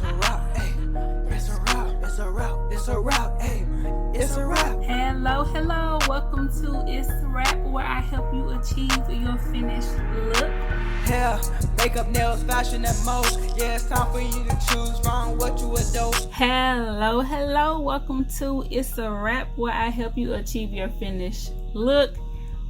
It's a wrap, hey. It's a wrap, it's a wrap, it's a wrap, hey. It's a wrap. Hello, welcome to Itz Sirap, where I help you achieve your finished look. Hair, makeup, nails, fashion, and most. Yeah, it's time for you to choose from what you adore. Hello, welcome to Itz Sirap, where I help you achieve your finished look.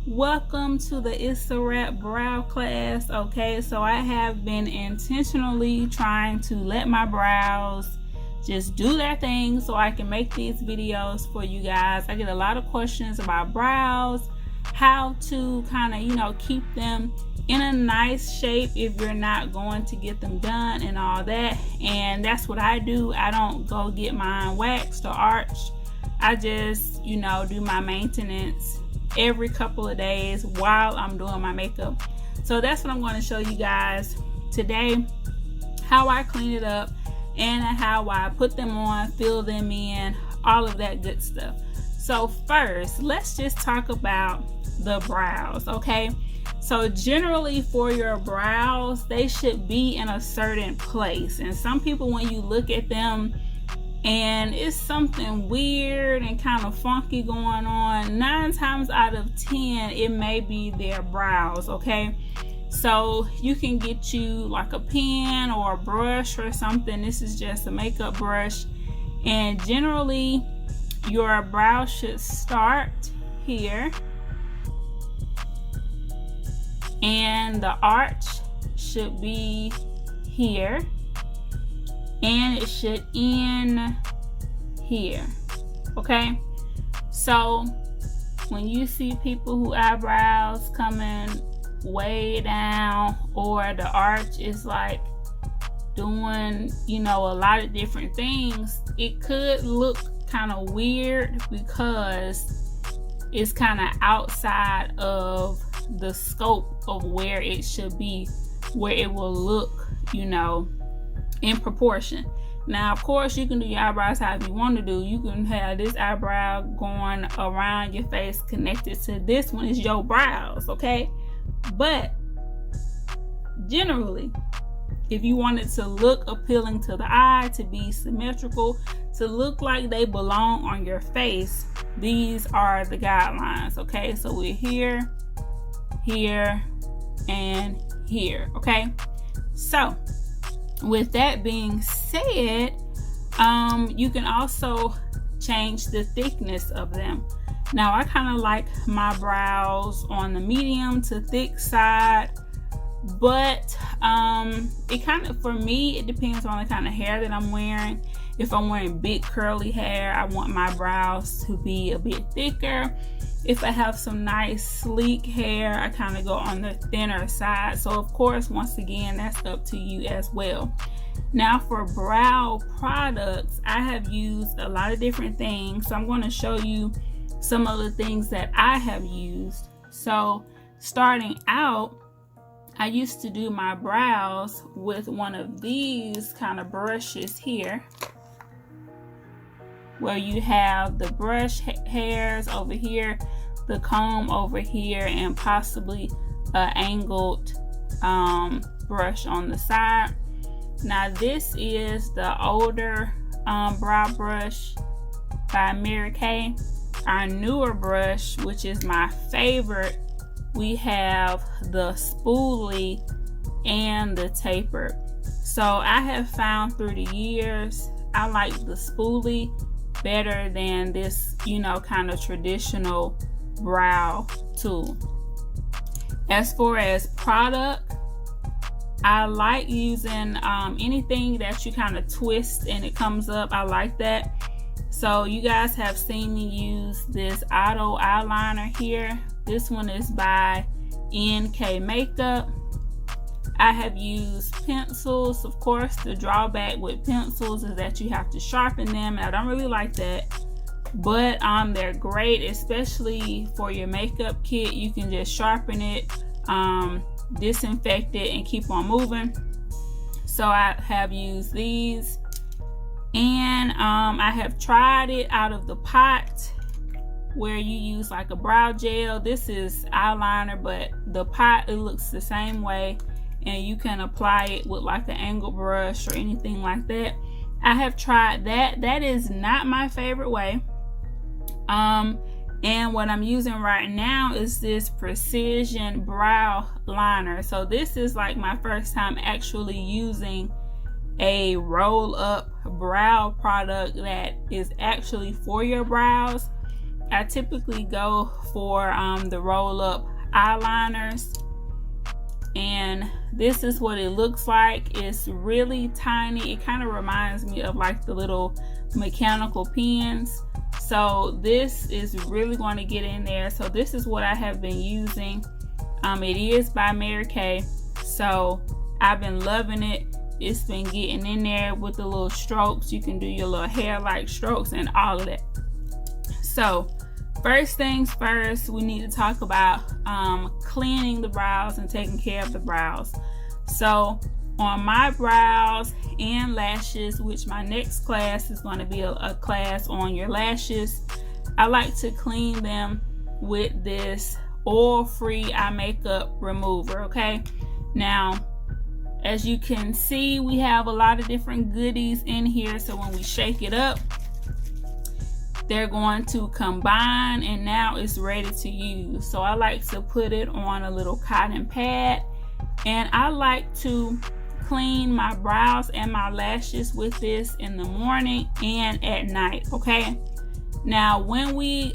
Welcome to the Itz Sirap brow class. Okay, so I have been intentionally trying to let my brows just do their thing so I can make these videos for you guys. I get a lot of questions about brows, how to kind of, keep them in a nice shape if you're not going to get them done and all that. And that's what I do. I don't go get mine waxed or arched. I just, do my maintenance every couple of days while I'm doing my makeup. So that's what I'm going to show you guys today, how I clean it up and how I put them on, fill them in, all of that good stuff. So first, let's just talk about the brows, okay? So generally for your brows, they should be in a certain place. And some people, when you look at them and it's something weird and kind of funky going on, 9 times out of 10, it may be their brows, okay? So you can get you like a pen or a brush or something. This is just a makeup brush. And generally, your brow should start here. And the arch should be here. And it should end here. Okay? So when you see people who eyebrows coming way down, or the arch is like doing a lot of different things, it could look kind of weird because it's kind of outside of the scope of where it should be, where it will look in proportion. Now of course you can do your eyebrows however you want to do. You can have this eyebrow going around your face connected to this one is your brows, okay? But generally, if you want it to look appealing to the eye, to be symmetrical, to look like they belong on your face, these are the guidelines, okay? So we're here, here, and here, okay? So with that being said, you can also change the thickness of them. Now I kind of like my brows on the medium to thick side, but it kind of, for me, it depends on the kind of hair that I'm wearing. If I'm wearing big curly hair, I want my brows to be a bit thicker. If I have some nice sleek hair, I kind of go on the thinner side. So of course, once again, that's up to you as well. Now for brow products, I have used a lot of different things. So I'm going to show you some of the things that I have used. So starting out, I used to do my brows with one of these kind of brushes here, where you have the brush hairs over here, the comb over here, and possibly an angled brush on the side. Now this is the older brow brush by Mary Kay. Our newer brush, which is my favorite, we have the spoolie and the tapered. So I have found through the years, I like the spoolie better than this, kind of traditional brow tool. As far as product, I like using anything that you kind of twist and it comes up. I like that. So you guys have seen me use this auto eyeliner here. This one is by NK Makeup. I have used pencils. Of course, the drawback with pencils is that you have to sharpen them, and I don't really like that. But they're great, especially for your makeup kit. You can just sharpen it, disinfect it, and keep on moving. So I have used these. And I have tried it out of the pot where you use like a brow gel. This is eyeliner, but the pot, it looks the same way. and you can apply it with like an angle brush or anything like that. I have tried that. That is not my favorite way. And what I'm using right now is this precision brow liner. So this is like my first time actually using a roll up brow product that is actually for your brows. I typically go for the roll up eyeliners, and this is what it looks like. It's really tiny. It kind of reminds me of like the little mechanical pens. So this is really going to get in there. So this is what I have been using. It is by Mary Kay. So I've been loving it. It's been getting in there with the little strokes. You can do your little hair like strokes and all of that. So first things first, we need to talk about cleaning the brows and taking care of the brows. So on my brows and lashes, which my next class is going to be a class on your lashes, I like to clean them with this oil-free eye makeup remover. Okay, now as you can see, we have a lot of different goodies in here. So when we shake it up, they're going to combine, and now it's ready to use. So I like to put it on a little cotton pad, and I like to clean my brows and my lashes with this in the morning and at night. Okay, now when we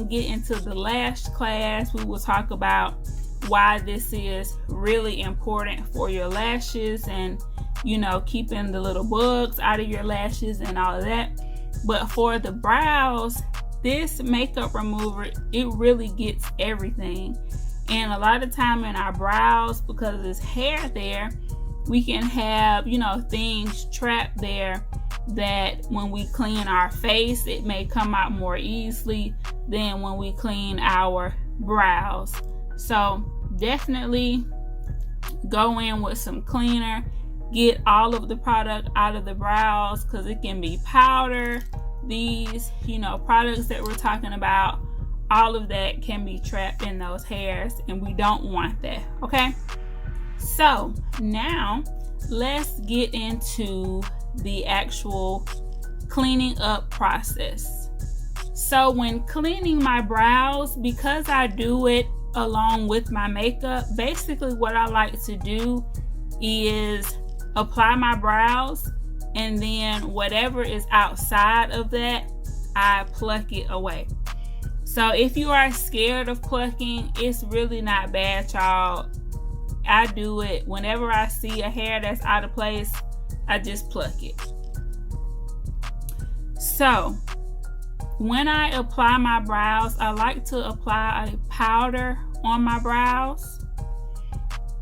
get into the lash class, we will talk about why this is really important for your lashes, and you know, keeping the little bugs out of your lashes and all of that. But for the brows, this makeup remover, it really gets everything. And a lot of time in our brows, because there's hair there, we can have, you know, things trapped there that when we clean our face, it may come out more easily than when we clean our brows. So definitely go in with some cleaner. Get all of the product out of the brows, because it can be powder, these, you know, products that we're talking about, all of that can be trapped in those hairs, and we don't want that. Okay, so now let's get into the actual cleaning up process. So when cleaning my brows, because I do it along with my makeup, basically what I like to do is apply my brows, and then whatever is outside of that, I pluck it away. So if you are scared of plucking, it's really not bad, y'all. I do it whenever I see a hair that's out of place, I just pluck it. So when I apply my brows, I like to apply a powder on my brows,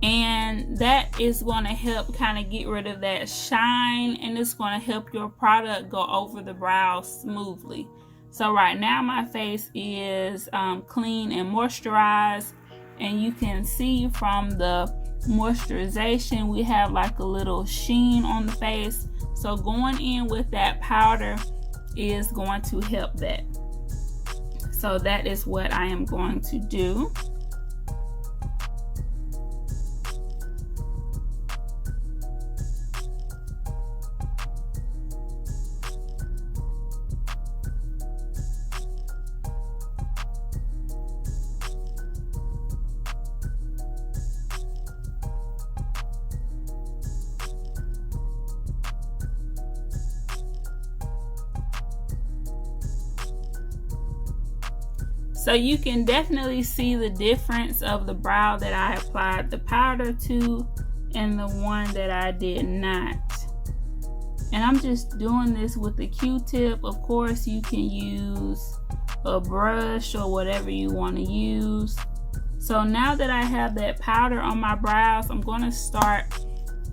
and that is going to help kind of get rid of that shine, and it's going to help your product go over the brows smoothly. So right now my face is clean and moisturized, and you can see from the moisturization we have like a little sheen on the face. So going in with that powder is going to help that. So that is what I am going to do. So you can definitely see the difference of the brow that I applied the powder to and the one that I did not. And I'm just doing this with the Q-tip. Of course, you can use a brush or whatever you want to use. So now that I have that powder on my brows, I'm going to start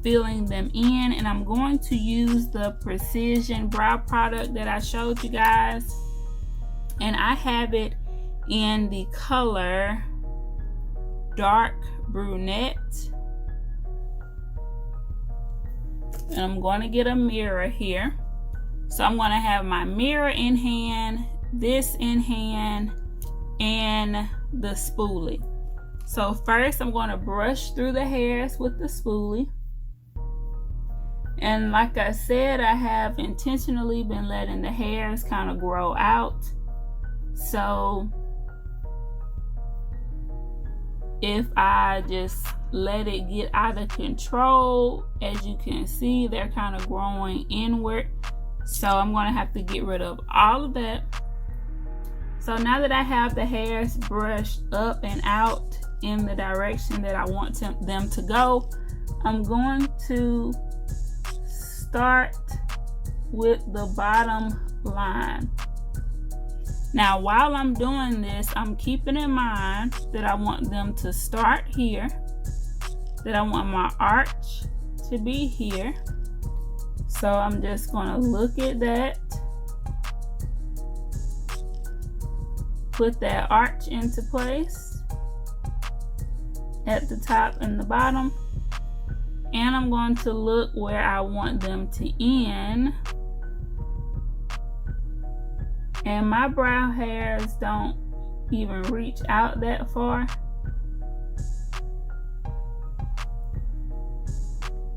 filling them in, and I'm going to use the Precision Brow product that I showed you guys. And I have it in the color dark brunette, and I'm going to get a mirror here. So I'm going to have my mirror in hand, this in hand, and the spoolie. So first I'm going to brush through the hairs with the spoolie. And like I said, I have intentionally been letting the hairs kind of grow out. So if I just let it get out of control, as you can see, they're kind of growing inward. So I'm going to have to get rid of all of that. So now that I have the hairs brushed up and out in the direction that I want them to go, I'm going to start with the bottom line. Now while I'm doing this, I'm keeping in mind that I want them to start here, that I want my arch to be here. So I'm just going to look at that, put that arch into place at the top and the bottom. And I'm going to look where I want them to end. And my brow hairs don't even reach out that far.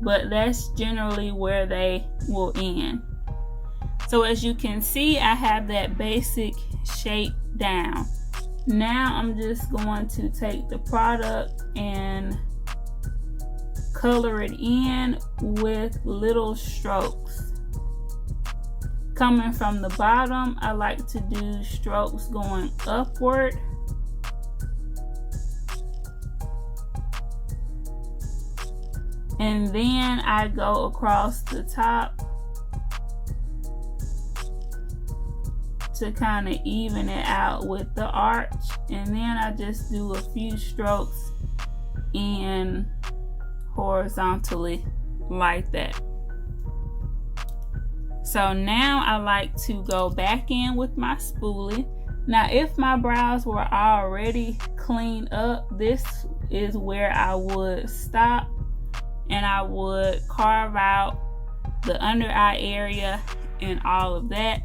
But that's generally where they will end. So as you can see, I have that basic shape down. Now I'm just going to take the product and color it in with little strokes. Coming from the bottom, I like to do strokes going upward. And then I go across the top to kind of even it out with the arch. And then I just do a few strokes in horizontally like that. So now I like to go back in with my spoolie. Now if my brows were already cleaned up, this is where I would stop and I would carve out the under eye area and all of that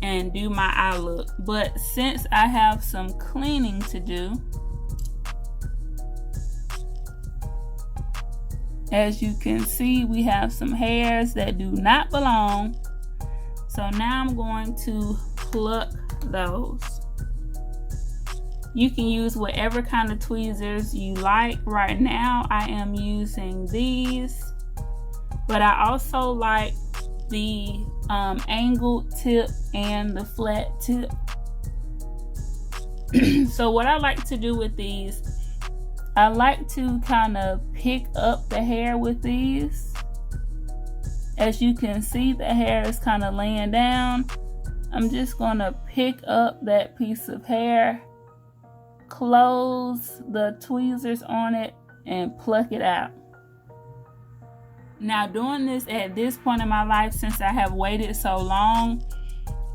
and do my eye look. But since I have some cleaning to do, as you can see, we have some hairs that do not belong. So now I'm going to pluck those. You can use whatever kind of tweezers you like. Right now I am using these, but I also like the angled tip and the flat tip. So what I like to do with these, I like to kind of pick up the hair with these. As you can see, the hair is kind of laying down. I'm just going to pick up that piece of hair, close the tweezers on it, and pluck it out. Now doing this at this point in my life, since I have waited so long,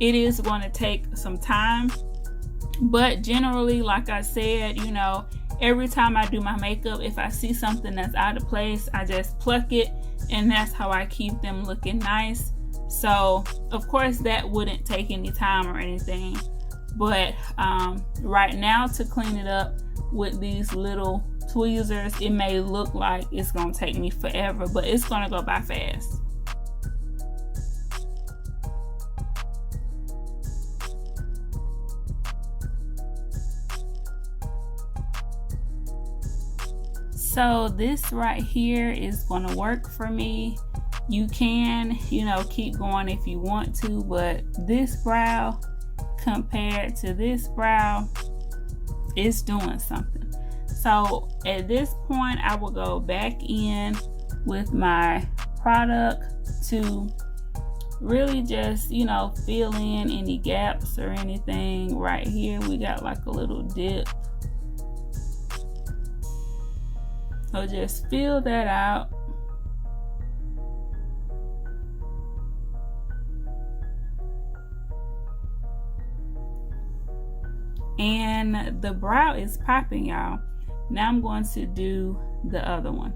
it is going to take some time. But generally, like I said, you know, every time I do my makeup, if I see something that's out of place, I just pluck it, and that's how I keep them looking nice. So of course that wouldn't take any time or anything, but right now, to clean it up with these little tweezers, it may look like it's gonna take me forever, but it's gonna go by fast. So this right here is going to work for me. You can, you know, keep going if you want to, but this brow compared to this brow, it's doing something. So at this point, I will go back in with my product to really just, you know, fill in any gaps or anything. Right here, we got like a little dip. So just fill that out. And the brow is popping, y'all. Now I'm going to do the other one.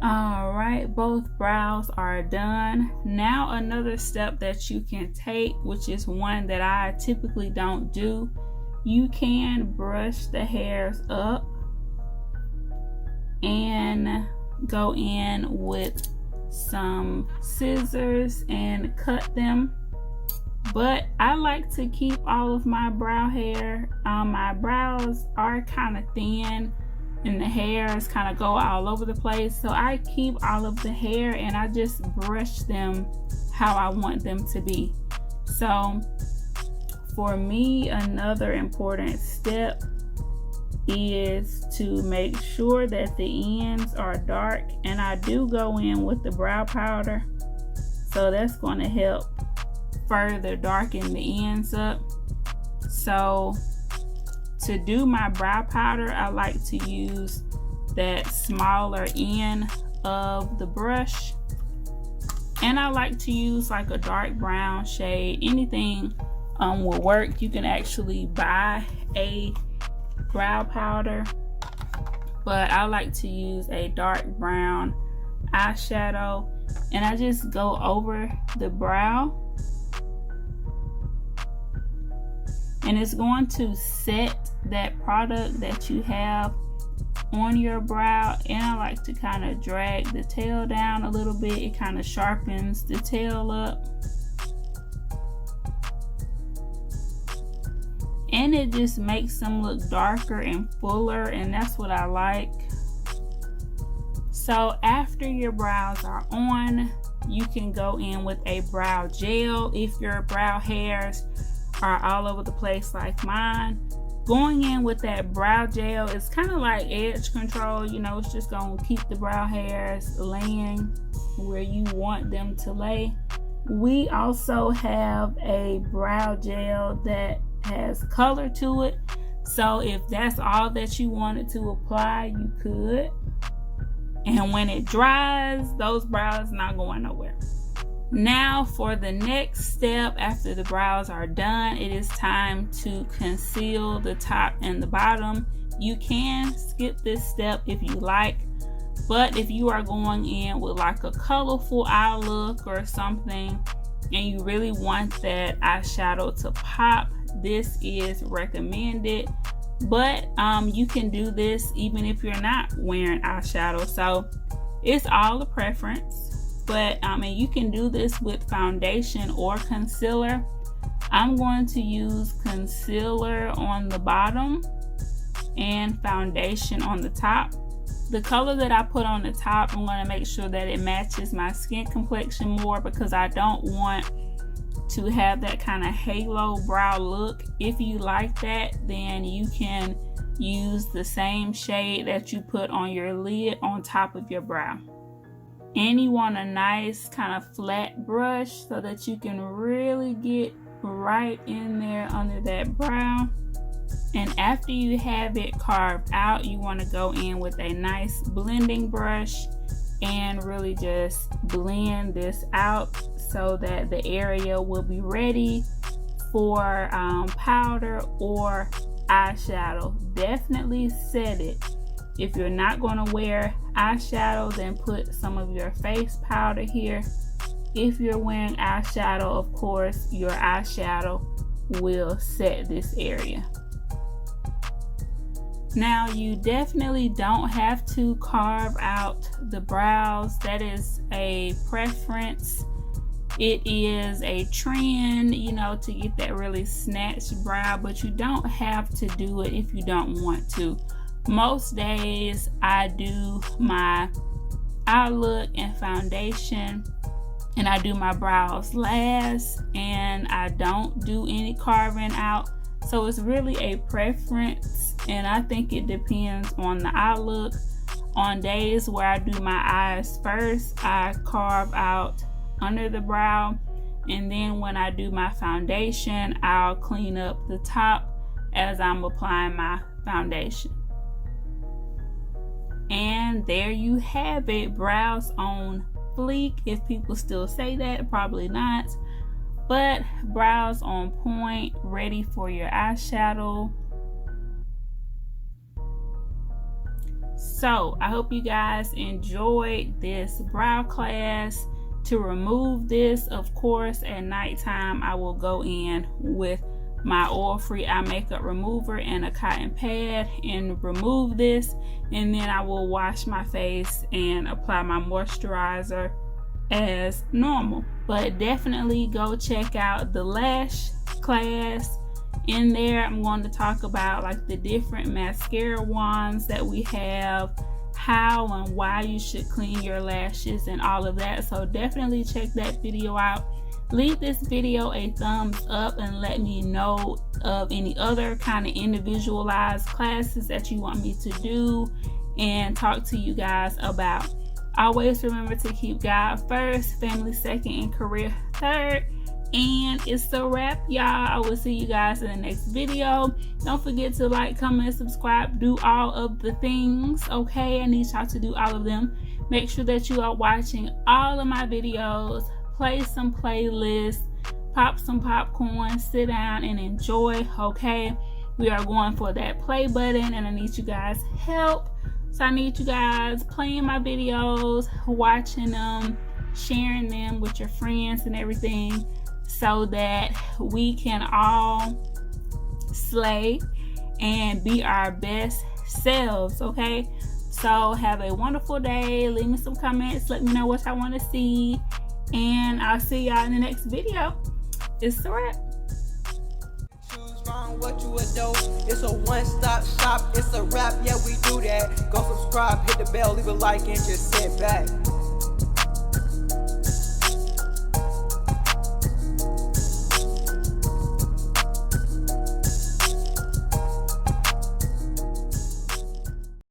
All right, both brows are done. Now another step that you can take, which is one that I typically don't do, you can brush the hairs up and go in with some scissors and cut them. But I like to keep all of my brow hair. My brows are kind of thin and the hairs kind of go all over the place, so I keep all of the hair and I just brush them how I want them to be. So for me, another important step is to make sure that the ends are dark, and I do go in with the brow powder, so that's going to help further darken the ends up. So to do my brow powder, I like to use that smaller end of the brush, and I like to use like a dark brown shade. Anything will work. You can actually buy a brow powder, but I like to use a dark brown eyeshadow, and I just go over the brow, and it's going to set that product that you have on your brow. And I like to kind of drag the tail down a little bit. It kind of sharpens the tail up, and it just makes them look darker and fuller, and that's what I like. So after your brows are on, you can go in with a brow gel if your brow hairs are all over the place like mine. Going in with that brow gel is kind of like edge control. You know, it's just gonna keep the brow hairs laying where you want them to lay. We also have a brow gel that has color to it, so if that's all that you wanted to apply, you could. And when it dries, those brows not going nowhere. Now for the next step, after the brows are done, it is time to conceal the top and the bottom. You can skip this step if you like, but if you are going in with like a colorful eye look or something and you really want that eyeshadow to pop, this is recommended. But you can do this even if you're not wearing eyeshadow, so it's all a preference. But and you can do this with foundation or concealer. I'm going to use concealer on the bottom and foundation on the top. The color that I put on the top, I'm going to make sure that it matches my skin complexion more, because I don't want to have that kind of halo brow look. If you like that, then you can use the same shade that you put on your lid on top of your brow. And you want a nice kind of flat brush so that you can really get right in there under that brow. And after you have it carved out, you want to go in with a nice blending brush and really just blend this out so that the area will be ready for powder or eyeshadow. Definitely set it. If you're not going to wear eyeshadow, then put some of your face powder here. If you're wearing eyeshadow, of course, your eyeshadow will set this area. Now, you definitely don't have to carve out the brows. That is a preference. It is a trend, you know, to get that really snatched brow, but you don't have to do it if you don't want to. Most days I do my eye look and foundation, and I do my brows last, and I don't do any carving out. So it's really a preference, and I think it depends on the eye look. On days where I do my eyes first, I carve out under the brow, and then when I do my foundation, I'll clean up the top as I'm applying my foundation. And there you have it, brows on fleek, if people still say that. Probably not, but brows on point, ready for your eyeshadow. So I hope you guys enjoyed this brow class. To remove this, of course, at nighttime I will go in with my oil-free eye makeup remover and a cotton pad and remove this, and then I will wash my face and apply my moisturizer as normal. But definitely go check out the lash class. In there I'm going to talk about like the different mascara wands that we have, how and why you should clean your lashes and all of that. So definitely check that video out. Leave this video a thumbs up and let me know of any other kind of individualized classes that you want me to do and talk to you guys about. Always remember to keep God first, family second, and career third. And it's a wrap, y'all. I will see you guys in the next video. Don't forget to like, comment, subscribe, do all of the things, okay? I need y'all to do all of them. Make sure that you are watching all of my videos. Play some playlists, pop some popcorn, sit down and enjoy, okay? We are going for that play button and I need you guys' help. So I need you guys playing my videos, watching them, sharing them with your friends and everything, so that we can all slay and be our best selves, okay? So have a wonderful day. Leave me some comments. Let me know what I want to see. And I'll see y'all in the next video. It's a wrap. Choose wrong what you adore. It's a one-stop shop. It's a wrap. Yeah, we do that. Go subscribe, hit the bell, leave a like, and just sit back.